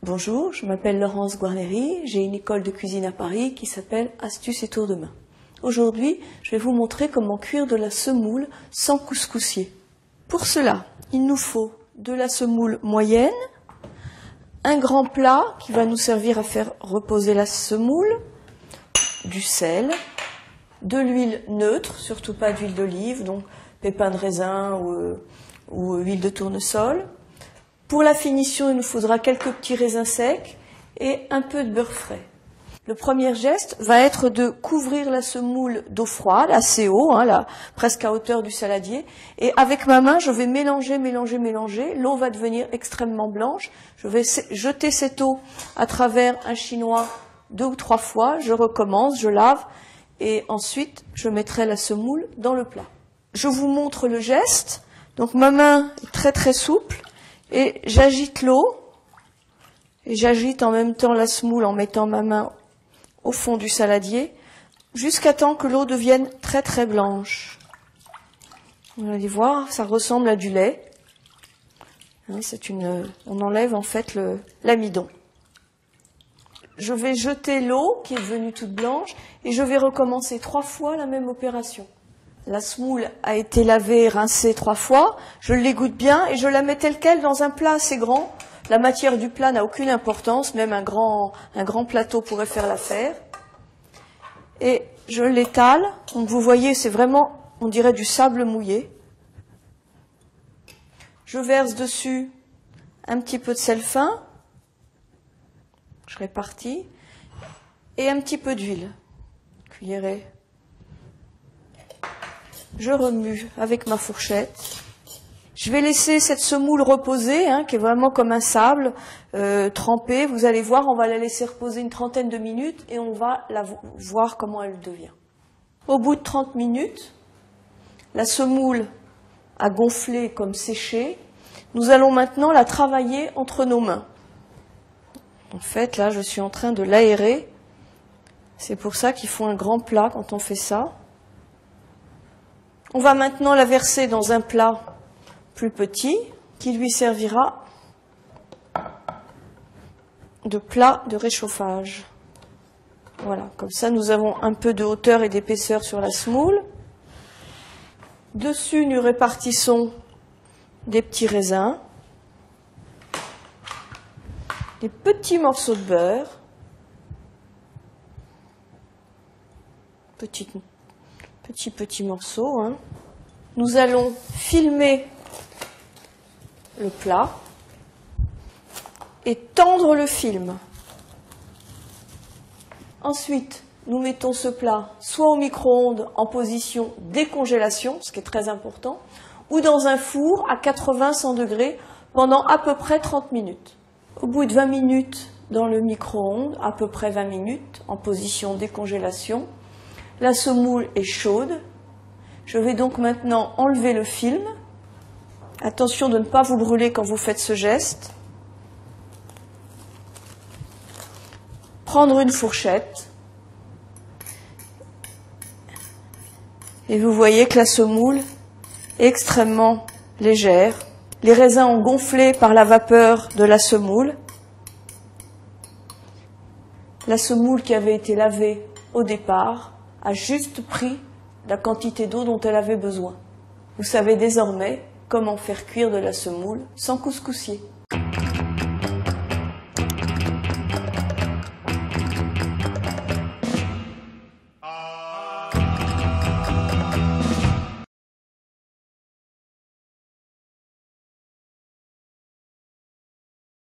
Bonjour, je m'appelle Laurence Guarneri, j'ai une école de cuisine à Paris qui s'appelle Astuces et Tours de Main. Aujourd'hui, je vais vous montrer comment cuire de la semoule sans couscoussier. Pour cela, il nous faut de la semoule moyenne, un grand plat qui va nous servir à faire reposer la semoule, du sel, de l'huile neutre, surtout pas d'huile d'olive, donc pépins de raisin ou huile de tournesol. Pour la finition, il nous faudra quelques petits raisins secs et un peu de beurre frais. Le premier geste va être de couvrir la semoule d'eau froide, assez haut, presque à hauteur du saladier. Et avec ma main, je vais mélanger. L'eau va devenir extrêmement blanche. Je vais jeter cette eau à travers un chinois 2 ou 3 fois. Je recommence, je lave et ensuite je mettrai la semoule dans le plat. Je vous montre le geste. Donc ma main est très très souple. Et j'agite l'eau, et j'agite en même temps la semoule en mettant ma main au fond du saladier, jusqu'à temps que l'eau devienne très très blanche. Vous allez voir, ça ressemble à du lait. On enlève en fait l'amidon. Je vais jeter l'eau qui est devenue toute blanche, et je vais recommencer 3 fois la même opération. La semoule a été lavée et rincée 3 fois, je l'égoutte bien et je la mets telle quelle dans un plat assez grand. La matière du plat n'a aucune importance, même un grand plateau pourrait faire l'affaire. Et je l'étale, donc vous voyez c'est vraiment, on dirait du sable mouillé. Je verse dessus un petit peu de sel fin, je répartis, et un petit peu d'huile, cuillerée. Je remue avec ma fourchette. Je vais laisser cette semoule reposer, qui est vraiment comme un sable, trempé. Vous allez voir, on va la laisser reposer une trentaine de minutes et on va voir comment elle devient. Au bout de 30 minutes, la semoule a gonflé comme séché. Nous allons maintenant la travailler entre nos mains. En fait, là, je suis en train de l'aérer. C'est pour ça qu'il faut un grand plat quand on fait ça. On va maintenant la verser dans un plat plus petit qui lui servira de plat de réchauffage. Voilà, comme ça nous avons un peu de hauteur et d'épaisseur sur la semoule. Dessus nous répartissons des petits raisins, des petits morceaux de beurre, petits morceaux. Nous allons filmer le plat et tendre le film. Ensuite, nous mettons ce plat soit au micro-ondes en position décongélation, ce qui est très important, ou dans un four à 80-100 degrés pendant à peu près 30 minutes. Au bout de 20 minutes dans le micro-ondes, à peu près 20 minutes en position décongélation, la semoule est chaude. Je vais donc maintenant enlever le film. Attention de ne pas vous brûler quand vous faites ce geste. Prendre une fourchette. Et vous voyez que la semoule est extrêmement légère. Les raisins ont gonflé par la vapeur de la semoule. La semoule qui avait été lavée au départ a juste pris la quantité d'eau dont elle avait besoin. Vous savez désormais comment faire cuire de la semoule sans couscoussier.